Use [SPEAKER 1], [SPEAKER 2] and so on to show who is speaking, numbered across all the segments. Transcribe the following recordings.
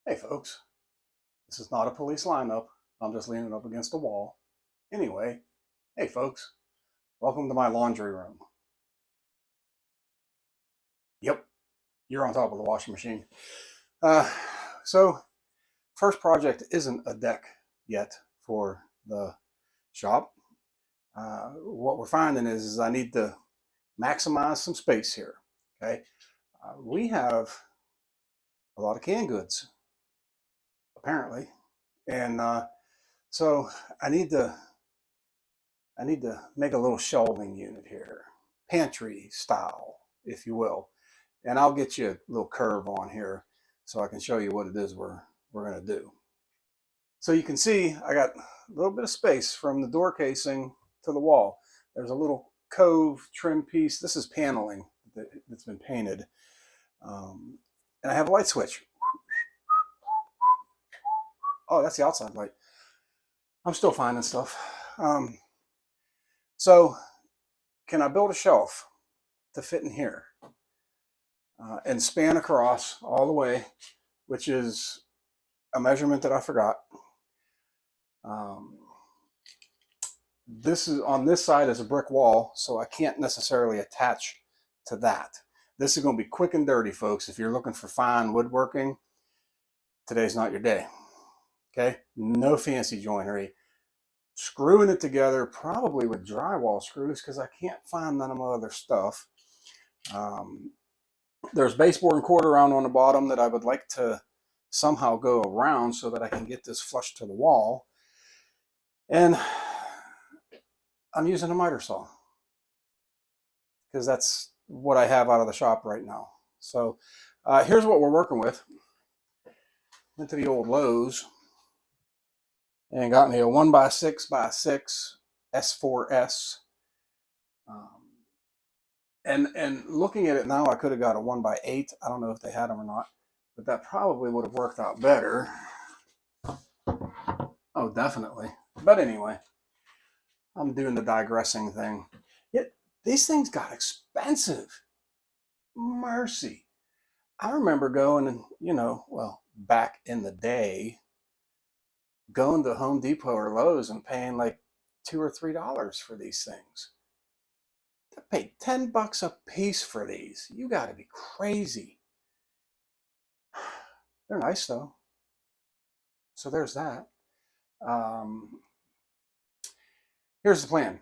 [SPEAKER 1] Hey folks, this is not a police lineup. I'm just leaning up against a wall. Anyway, hey folks, welcome to my laundry room. Yep, you're on top of the washing machine. Uh, so, first project isn't a deck yet for the shop. What we're finding is I need to maximize some space here. Okay, we have a lot of canned goods, apparently, and so I need to I need to make a little shelving unit here, pantry style, if you will. And I'll get you a little curve on here so I can show you what it is we're going to do. So you can see I got a little bit of space from the door casing to the wall. There's a little cove trim piece. This is paneling that's been painted. And I have a light switch. Oh, that's the outside light. I'm still finding stuff. So can I build a shelf to fit in here and span across all the way, which is a measurement that I forgot. This is on this side is a brick wall, so I can't necessarily attach to that. This is going to be quick and dirty, folks. If you're looking for fine woodworking, today's not your day. Okay, no fancy joinery. Screwing it together, probably with drywall screws, because I can't find none of my other stuff. There's baseboard and quarter round on the bottom that I would like to somehow go around so that I can get this flush to the wall. And I'm using a miter saw because that's what I have out of the shop right now. So here's what we're working with. Went to the old Lowe's and got me a 1x6x6 S4S. And looking at it now, I could have got a 1x8. I don't know if they had them or not, but that probably would have worked out better. Oh, definitely. But anyway, I'm doing the digressing thing. Yet these things got expensive. Mercy. I remember going and, well, back in the day, going to Home Depot or Lowe's and paying like $2 or $3 for these things. I paid $10 a piece for these. You got to be crazy. They're nice though. So there's that. Here's the plan.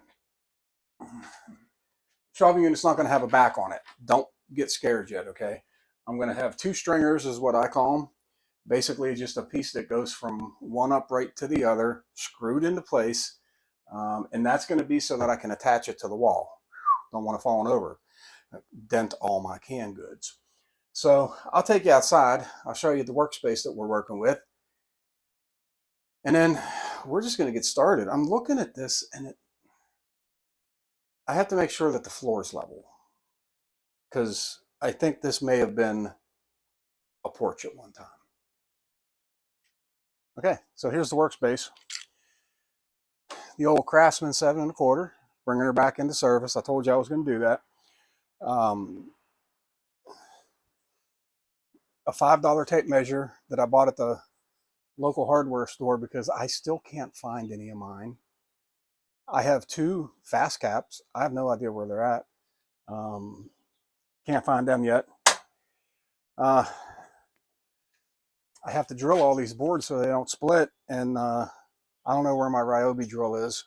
[SPEAKER 1] Shelving unit's not going to have a back on it. Don't get scared yet, okay? I'm going to have two stringers is what I call them. Basically just a piece that goes from one upright to the other, screwed into place. And that's going to be so that I can attach it to the wall. Don't want it falling over, dent all my canned goods. So I'll take you outside. I'll show you the workspace that we're working with. And then we're just going to get started. I'm looking at this and I have to make sure that the floor is level because I think this may have been a porch at one time. Okay, so here's the workspace. The old Craftsman 7 1/4, bringing her back into service. I told you I was going to do that. A $5 tape measure that I bought at the local hardware store because I still can't find any of mine. I have two fast caps. I have no idea where they're at. Can't find them yet. I have to drill all these boards so they don't split, and I don't know where my Ryobi drill is.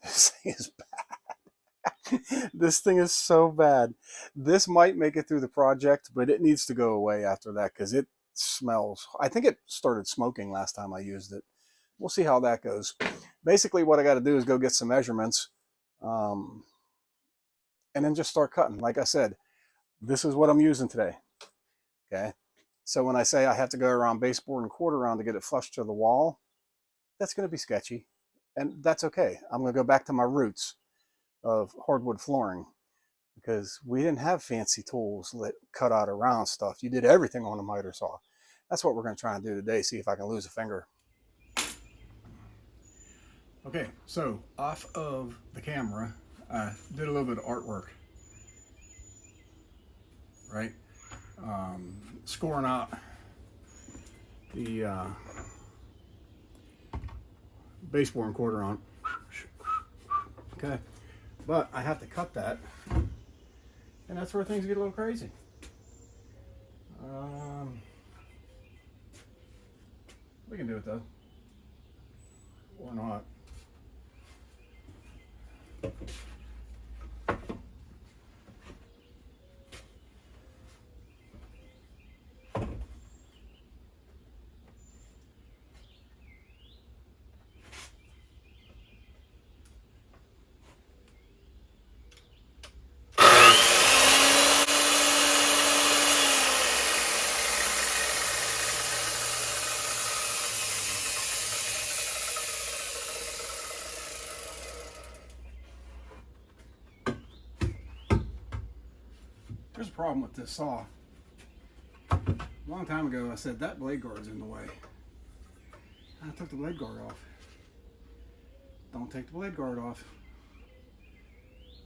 [SPEAKER 1] This thing is bad. This thing is so bad. This might make it through the project, but it needs to go away after that because it smells. I think it started smoking last time I used it. We'll see how that goes. Basically, what I got to do is go get some measurements and then just start cutting. Like I said, this is what I'm using today. Okay. So when I say I have to go around baseboard and quarter round to get it flush to the wall, that's going to be sketchy. And that's okay. I'm going to go back to my roots of hardwood flooring because we didn't have fancy tools that cut out around stuff. You did everything on a miter saw. That's what we're going to try and do today. See if I can lose a finger. Okay, so off of the camera, I did a little bit of artwork, right? scoring out the baseboard and quarter on. Okay, but I have to cut that, and that's where things get a little crazy. We can do it though, or not. There's a problem with this saw. A long time ago I said that blade guard's in the way. I took the blade guard off. Don't take the blade guard off.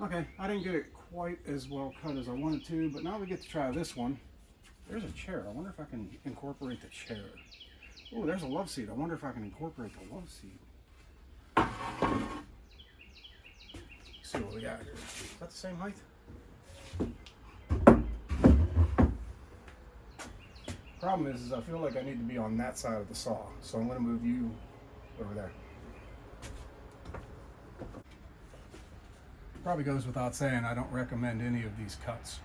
[SPEAKER 1] Okay, I didn't get it quite as well cut as I wanted to, but now we get to try this one. There's a chair. I wonder if I can incorporate the chair. Oh, there's a love seat. I wonder if I can incorporate the love seat. Let's see what we got here. Is that the same height? Problem is I feel like I need to be on that side of the saw, so I'm going to move you over there. Probably goes without saying, I don't recommend any of these cuts.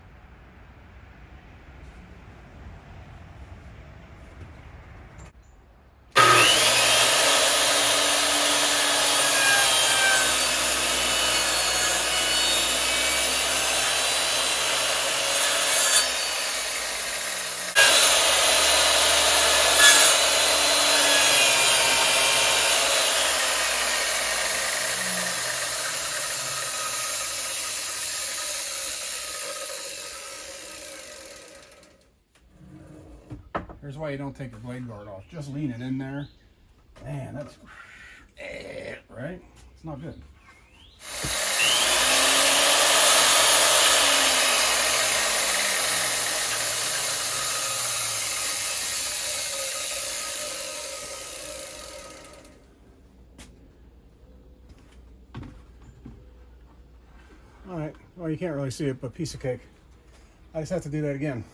[SPEAKER 1] Here's why you don't take your blade guard off. Just lean it in there. Man, that's right? It's not good. All right, well, you can't really see it, but piece of cake. I just have to do that again.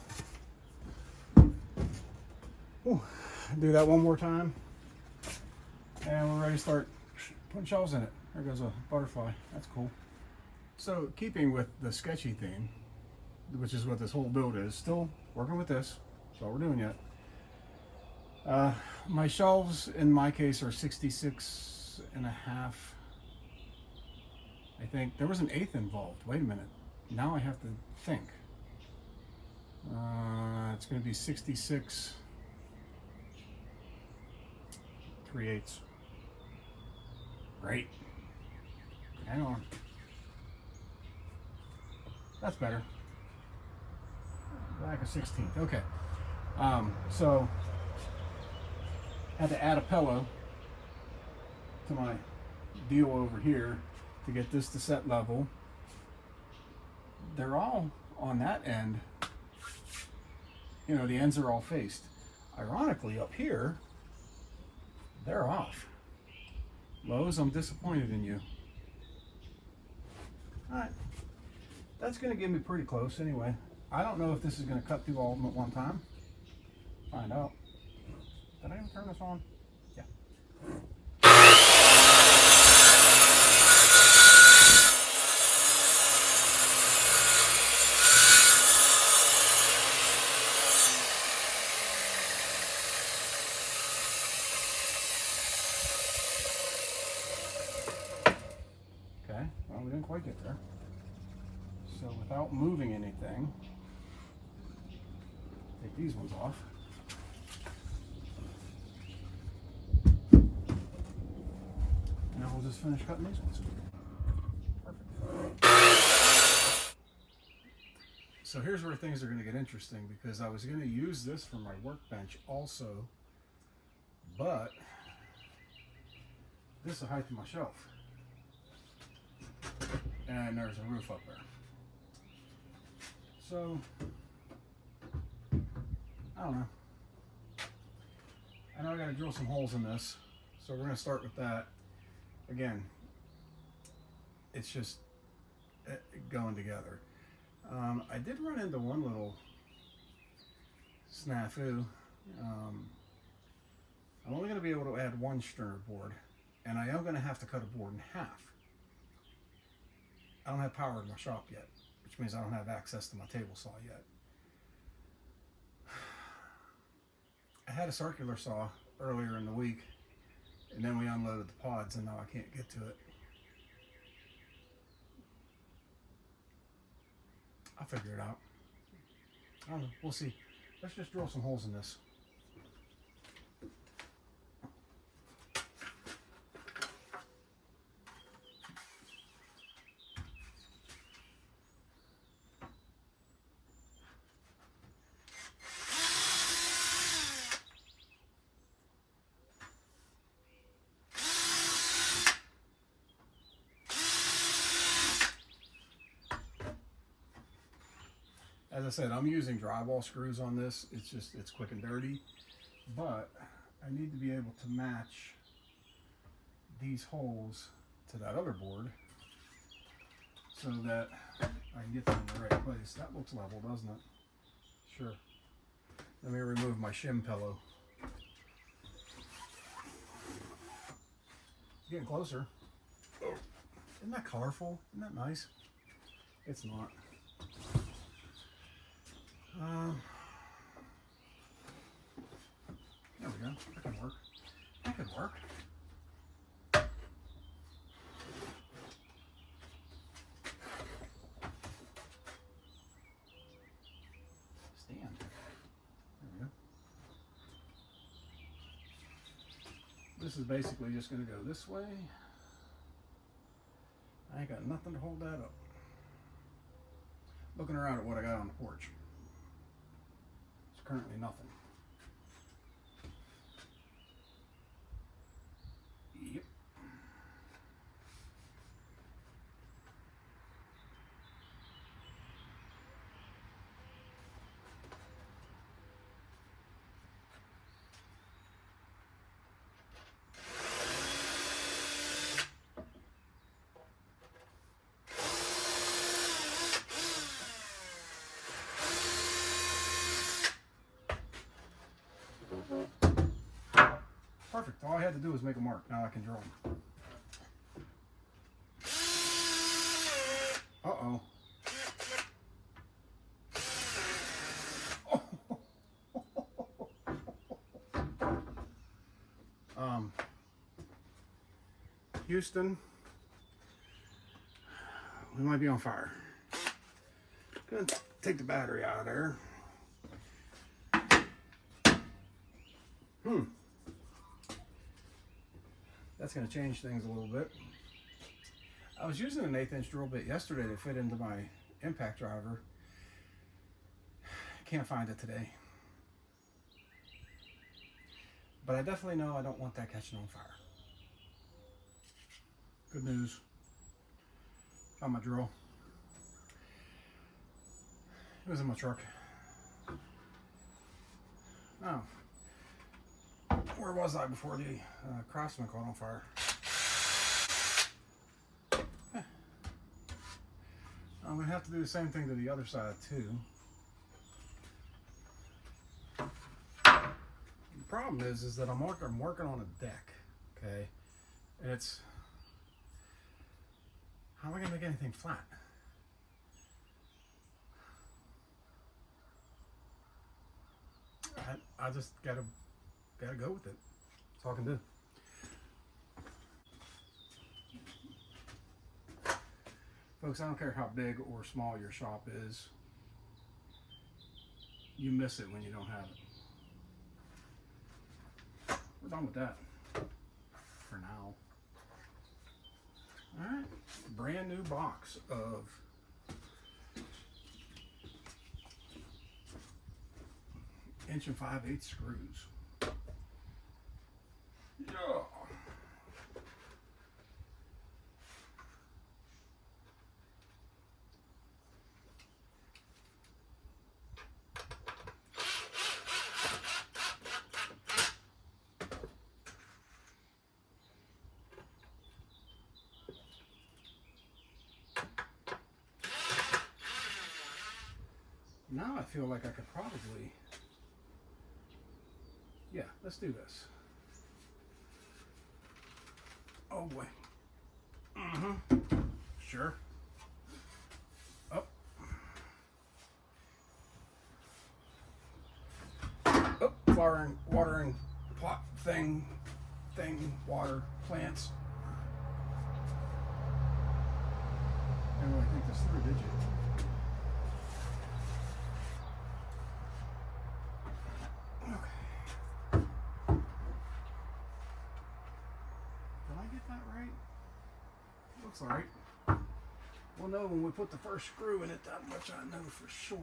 [SPEAKER 1] Ooh, do that one more time, and we're ready to start putting shelves in it. There goes a butterfly. That's cool. So, keeping with the sketchy theme, which is what this whole build is, still working with this. That's all we're doing yet. My shelves, in my case, are 66 and a half. I think there was an eighth involved. Wait a minute. Now I have to think. It's going to be 66. 3/8. Great. Hang on. That's better. Like a 16th. Okay. So had to add a pillow to my deal over here to get this to set level. They're all on that end. You know, the ends are all faced. Ironically, up here, they're off. Lowe's, I'm disappointed in you. Alright. That's going to get me pretty close anyway. I don't know if this is going to cut through all of them at one time. Find out. Did I even turn this on? Yeah. Okay, well, we didn't quite get there. So without moving anything, take these ones off. Now we'll just finish cutting these ones. Perfect. So here's where things are going to get interesting, because I was going to use this for my workbench also, but this is the height of my shelf. And there's a roof up there. So don't know. I know I got to drill some holes in this, so we're going to start with that. Again, it's just going together. I did run into one little snafu. I'm only going to be able to add one stringer board, and I am going to have to cut a board in half. I don't have power in my shop yet, which means I don't have access to my table saw yet. I had a circular saw earlier in the week, and then we unloaded the pods, and now I can't get to it. I'll figure it out. I don't know. We'll see. Let's just drill some holes in this. As I said, I'm using drywall screws on this. It's quick and dirty, but I need to be able to match these holes to that other board so that I can get them in the right place. That looks level, doesn't it? Sure. Let me remove my shim pillow. Getting closer. Oh, isn't that colorful? Isn't that nice? It's not. There we go. That can work. That could work. Stand. There we go. This is basically just going to go this way. I ain't got nothing to hold that up. Looking around at what I got on the porch. It's currently nothing. Yep. Perfect. All I had to do was make a mark. Now I can draw them. Uh-oh. Houston, we might be on fire. Gonna take the battery out of there. That's going to change things a little bit. I was using an 1/8 inch drill bit yesterday to fit into my impact driver. Can't find it today. But I definitely know I don't want that catching on fire. Good news. Found my drill. It was in my truck. Oh. Where was I before the Craftsman caught on fire? I'm going to have to do the same thing to the other side too. The problem is that I'm working on a deck, okay? And it's, how am I going to make anything flat? I just gotta go with it. That's all I can do. Folks, I don't care how big or small your shop is, you miss it when you don't have it. We're done with that for now. All right, brand new box of inch and 5/8 screws. Yeah. Now I feel like I could probably, yeah, let's do this. Oh boy. Sure. Up. Oh, watering pot thing, water, plants. I didn't really think this through, did you? Okay. Did I get that right? Looks alright. We'll know when we put the first screw in it, that much I know for sure.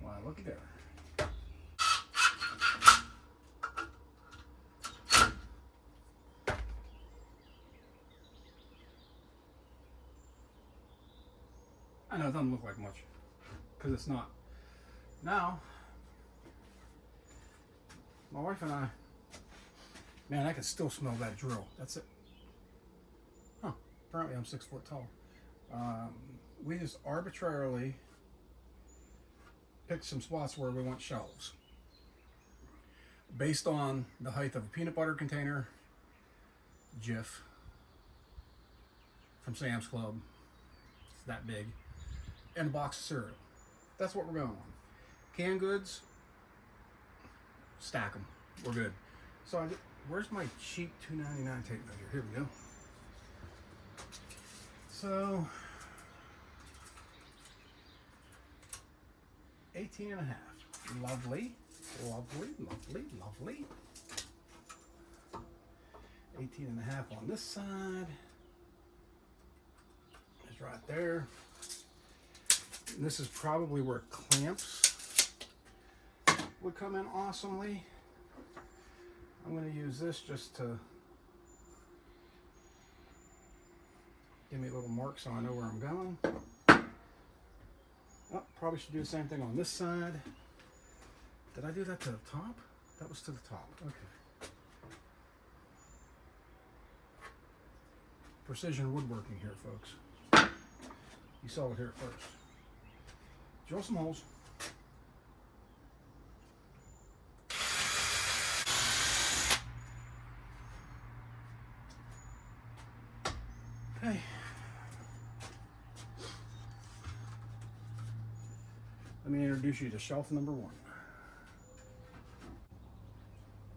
[SPEAKER 1] Wow, looky there. I know it doesn't look like much, because it's not. Now, my wife and I, man, I can still smell that drill. That's it. Huh, apparently I'm 6 foot tall. We just arbitrarily picked some spots where we want shelves. Based on the height of a peanut butter container, Jif, from Sam's Club, it's that big, and a box of cereal. That's what we're going on. Canned goods, stack them. We're good. So where's my cheap $2.99 tape measure? Here we go. So 18 and a half. Lovely, lovely, lovely, lovely. 18 and a half on this side. It's right there. And this is probably where clamps would come in awesomely. I'm going to use this just to give me a little mark so I know where I'm going. Oh, probably should do the same thing on this side. Did I do that to the top? That was to the top. Okay. Precision woodworking here, folks. You saw it here first. Drill some holes. Okay. Let me introduce you to shelf number 1.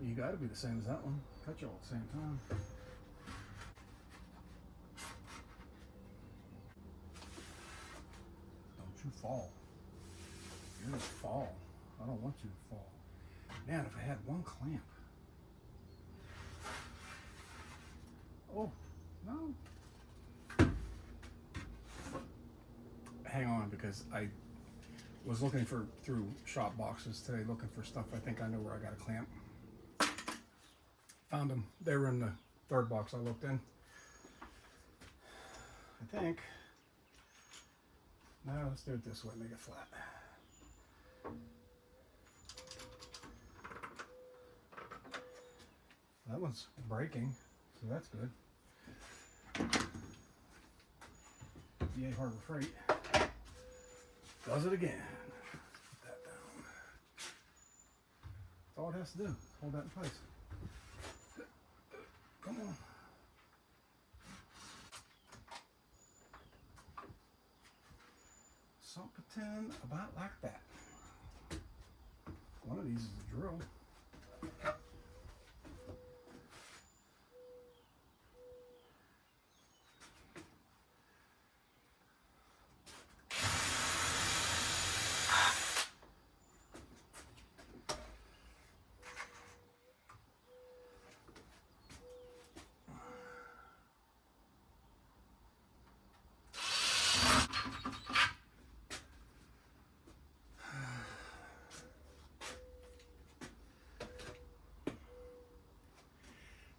[SPEAKER 1] You got to be the same as that one. Cut you all at the same time. Don't you fall. You're gonna fall. I don't want you to fall. Man, if I had one clamp. Oh, no. Hang on, because I was looking through shop boxes today, looking for stuff. I think I know where I got a clamp. Found them. They were in the 3rd box I looked in. I think. No, let's do it this way, make it flat. That one's breaking, so that's good. VA Harbor Freight does it again. Put that down. That's all it has to do. Hold that in place. Come on. Something about like that. One of these is a drill.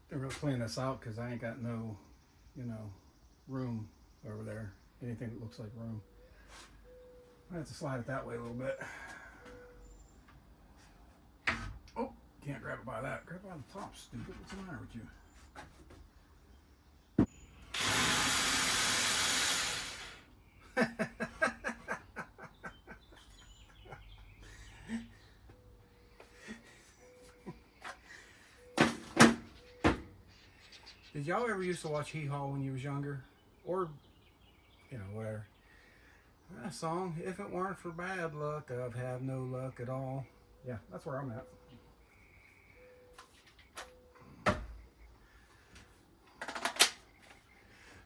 [SPEAKER 1] They're really playing this out because I ain't got no, room over there. Anything that looks like room. I have to slide it that way a little bit. Oh, Can't grab it by that. Grab it by the top, stupid. What's the matter with you? Did y'all ever used to watch Hee Haw when you was younger? Or, you know, whatever. That song, if it weren't for bad luck, I'd have no luck at all. Yeah, that's where I'm at.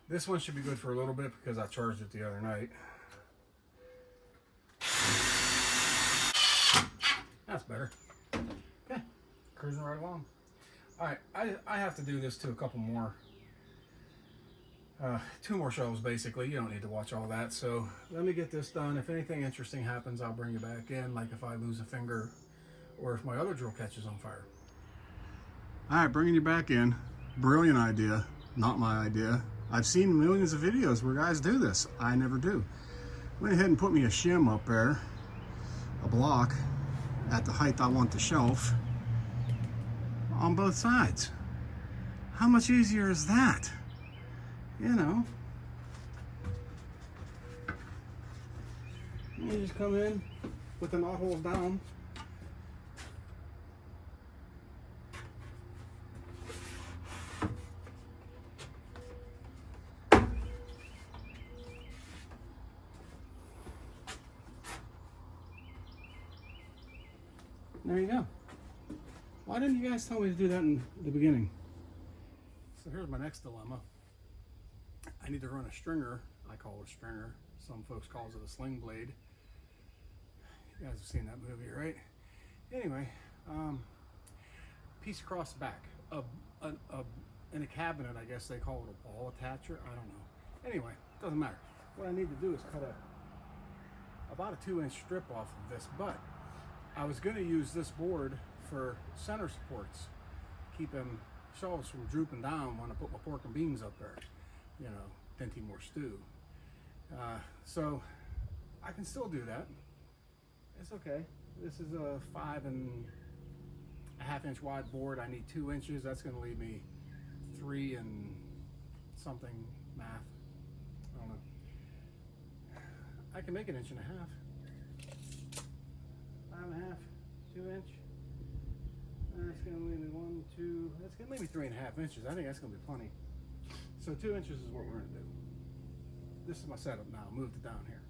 [SPEAKER 1] This one should be good for a little bit because I charged it the other night. That's better. Okay, cruising right along. Alright, I have to do this to a couple more. 2 more shelves basically. You don't need to watch all that. So let me get this done. If anything interesting happens, I'll bring you back in. Like if I lose a finger or if my other drill catches on fire. Alright, bringing you back in. Brilliant idea. Not my idea. I've seen millions of videos where guys do this. I never do. Went ahead and put me a shim up there. A block at the height I want the shelf. On both sides. How much easier is that? You know, you just come in with the knot holes down. There you go. Why didn't you guys tell me to do that in the beginning? So here's my next dilemma. I need to run a stringer. I call it a stringer. Some folks calls it a sling blade. You guys have seen that movie, right? Anyway, piece across the back. In a cabinet, I guess they call it a ball attacher. I don't know. Anyway, doesn't matter. What I need to do is cut about a 2-inch strip off of this, but I was going to use this board for center supports, keep them shelves from drooping down when I put my pork and beans up there. You know, plenty more stew. So I can still do that. It's okay. This is a 5.5 inch wide board. I need 2 inches. That's going to leave me 3 and something math. I don't know. I can make 1.5 inches. 5.5, 2 inch. That's going to leave me 1, 2. That's going to leave me 3.5 inches. I think that's going to be plenty. So 2 inches is what we're going to do. This is my setup now. Moved it down here.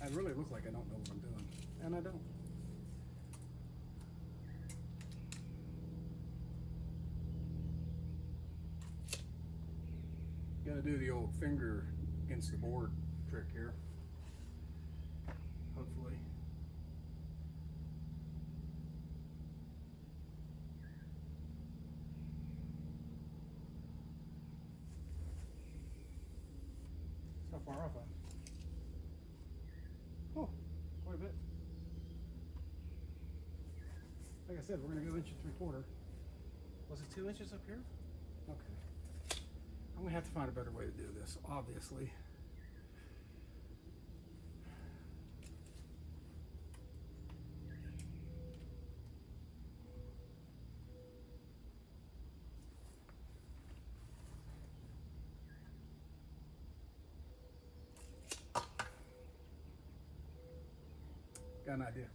[SPEAKER 1] I really look like I don't know what I'm doing, and I don't. Gonna do the old finger against the board trick here. Hopefully. How far off I'm? Oh, quite a bit. Like I said, we're going to go 1.75 inches. Was it 2 inches up here? Okay. I'm going to have to find a better way to do this, obviously. Got an idea.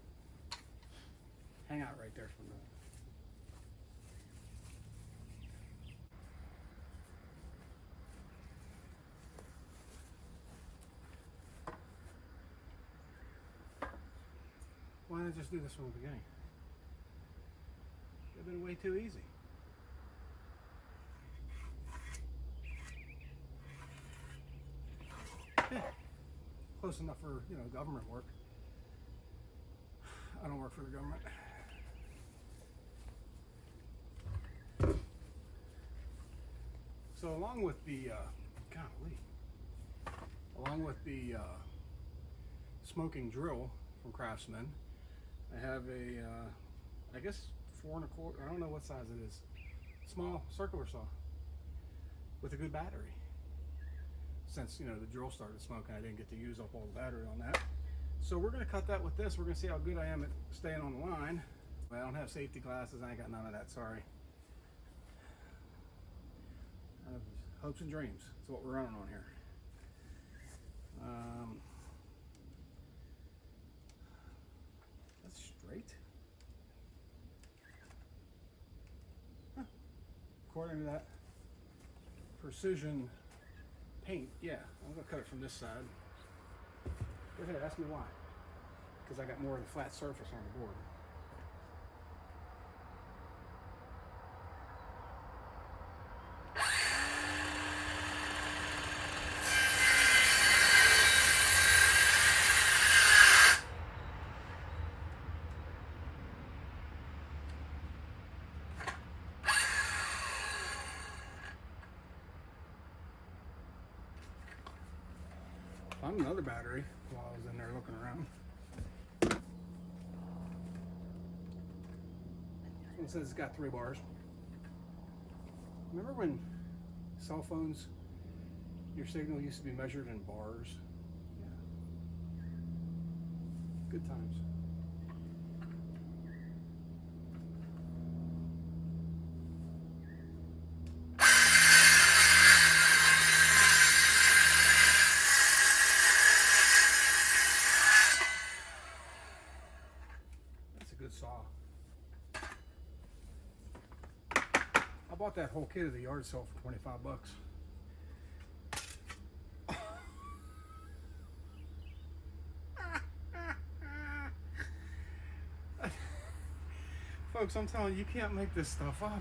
[SPEAKER 1] Hang out right there for a minute. Why not just do this from the beginning? It would have been way too easy. Yeah. Close enough for, you know, government work. I don't work for the government. So along with the smoking drill from Craftsman, I have a I guess 4 1/4. I don't know what size it is. Small circular saw with a good battery. Since, you know, the drill started smoking, I didn't get to use up all the battery on that. So we're going to cut that with this. We're going to see how good I am at staying on the line. I don't have safety glasses. I ain't got none of that, sorry. Hopes and dreams. That's what we're running on here. That's straight. Huh. According to that precision paint, yeah, I'm gonna cut it from this side. Go ahead, ask me why. Because I got more of the flat surface on the board. Found another battery while I was in there looking around. This one says it's got 3 bars. Remember when cell phones, your signal used to be measured in bars? Yeah. Good times. Good saw. I bought that whole kit at the yard sale for 25 bucks. Folks, I'm telling you, you can't make this stuff up.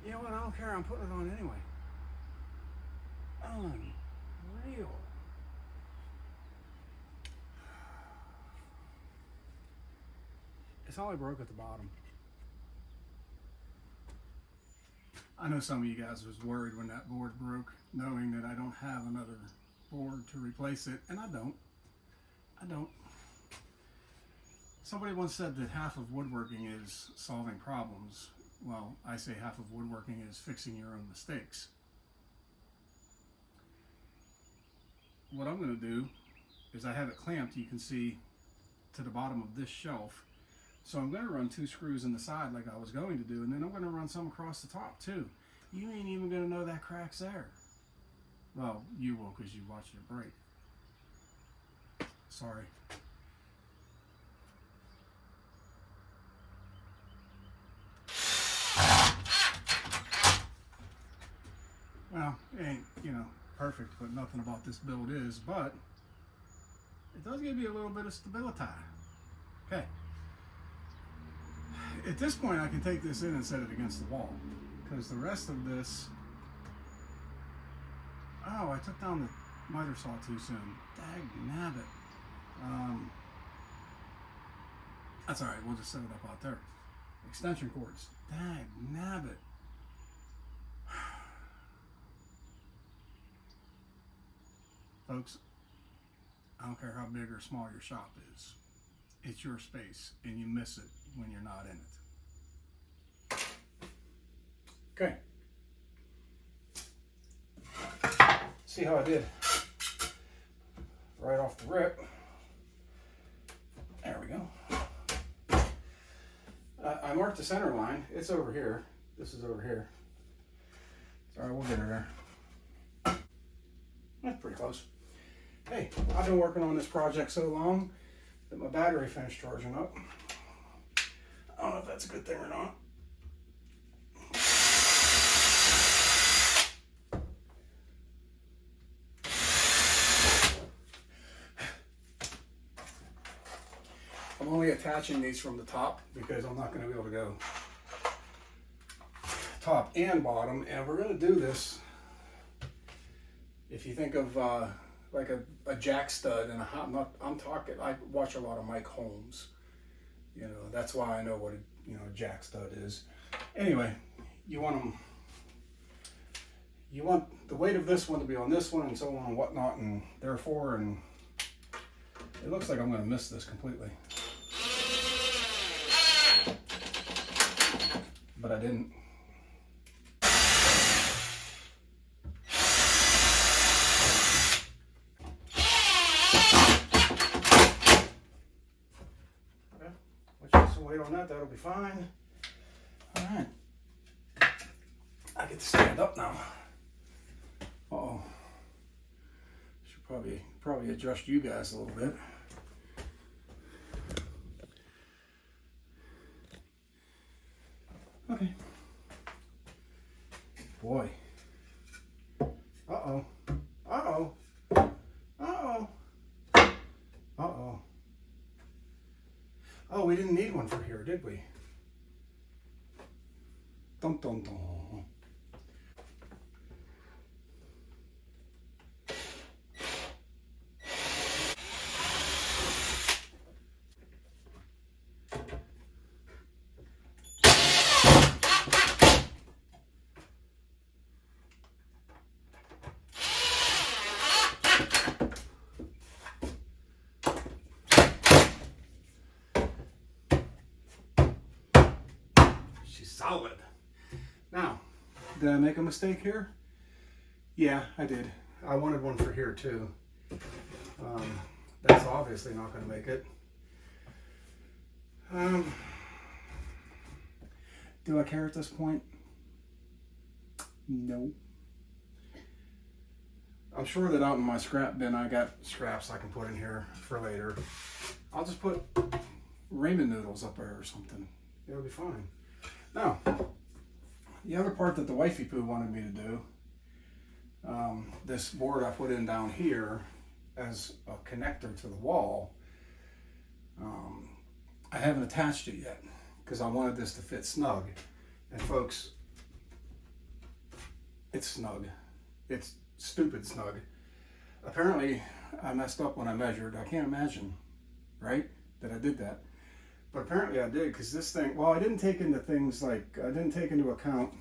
[SPEAKER 1] You know what? I don't care. I'm putting it on anyway. Unreal. It's only broke at the bottom. I know some of you guys was worried when that board broke, knowing that I don't have another board to replace it, and I don't. Somebody once said that half of woodworking is solving problems. Well, I say half of woodworking is fixing your own mistakes. What I'm going to do is I have it clamped, you can see, to the bottom of this shelf. So I'm going to run 2 screws in the side like I was going to do, and then I'm going to run some across the top too. You ain't even going to know that crack's there. Well, you will because you watched it break. Sorry. Well, it ain't, perfect, but nothing about this build is, but it does give you a little bit of stability. Okay. At this point, I can take this in and set it against the wall, because the rest of this, oh, I took down the miter saw too soon. Dag-nabbit. That's all right, we'll just set it up out there. Extension cords. Dag-nabbit. Folks, I don't care how big or small your shop is. It's your space, and you miss it when you're not in it. Okay. See how I did right off the rip. There we go. I marked the center line. It's over here. This is over here. It's all right, we'll get her there. That's pretty close. Hey, I've been working on this project so long that my battery finished charging up. I don't know if that's a good thing or not. I'm only attaching these from the top because I'm not going to be able to go top and bottom, and we're going to do this. If you think of like a jack stud and I watch a lot of Mike Holmes. That's why I know what a jack stud is. Anyway, you want the weight of this one to be on this one and so on and whatnot, and therefore, and it looks like I'm going to miss this completely. But I didn't. Okay, let's put some weight on that, that'll be fine. All right, I get to stand up now. Uh-oh. Should probably adjust you guys a little bit. Okay. Boy. Uh-oh. Uh-oh. Uh-oh. Uh-oh. Oh, we didn't need one for here, did we? Dun dun dun. She's solid. Now, did I make a mistake here? Yeah, I did. I wanted one for here too. That's obviously not going to make it. Do I care at this point? No. I'm sure that out in my scrap bin I got scraps I can put in here for later. I'll just put ramen noodles up there or something. It'll be fine. Now, the other part that the wifey poo wanted me to do, this board I put in down here as a connector to the wall, I haven't attached it yet because I wanted this to fit snug. And folks, it's snug. It's stupid snug. Apparently, I messed up when I measured. I can't imagine, right, that I did that. But apparently I did, because this thing, well, I didn't take into things like, I didn't take into account,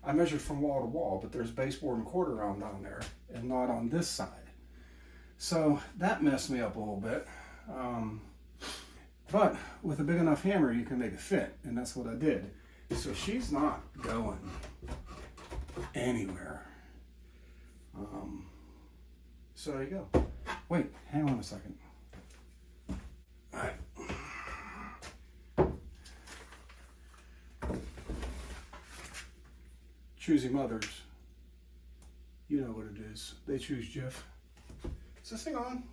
[SPEAKER 1] I measured from wall to wall, but there's baseboard and quarter round down there, and not on this side. So that messed me up a little bit. But with a big enough hammer, you can make it fit, and that's what I did. So she's not going anywhere. So there you go. Wait, hang on a second. All right. Choosy mothers, you know what it is. They choose Jeff. Is this thing on?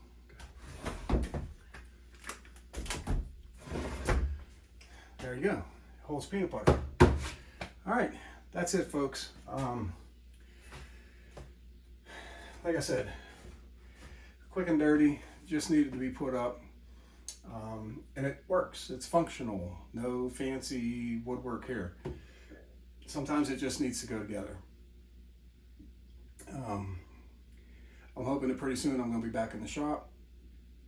[SPEAKER 1] There you go. Holds peanut butter. All right, that's it, folks. Like I said, quick and dirty, just needed to be put up. And it works. It's functional. No fancy woodwork here. Sometimes it just needs to go together. I'm hoping that pretty soon I'm going to be back in the shop.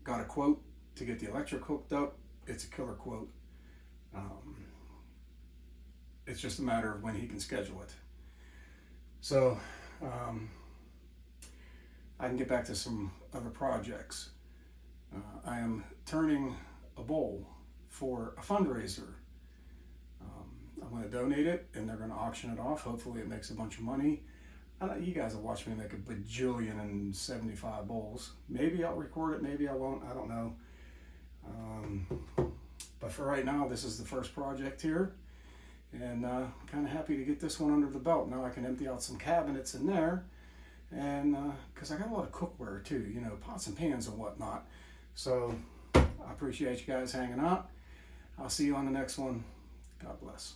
[SPEAKER 1] Got a quote to get the electric hooked up. It's a killer quote. It's just a matter of when he can schedule it. So I can get back to some other projects. I am turning a bowl for a fundraiser. I'm going to donate it and they're going to auction it off. Hopefully it makes a bunch of money. You guys will watch me make a bajillion and 75 bowls. Maybe I'll record it, maybe I won't, I don't know. But for right now, this is the first project here. And I'm kind of happy to get this one under the belt. Now I can empty out some cabinets in there. And because I got a lot of cookware too, you know, pots and pans and whatnot. So I appreciate you guys hanging out. I'll see you on the next one. God bless.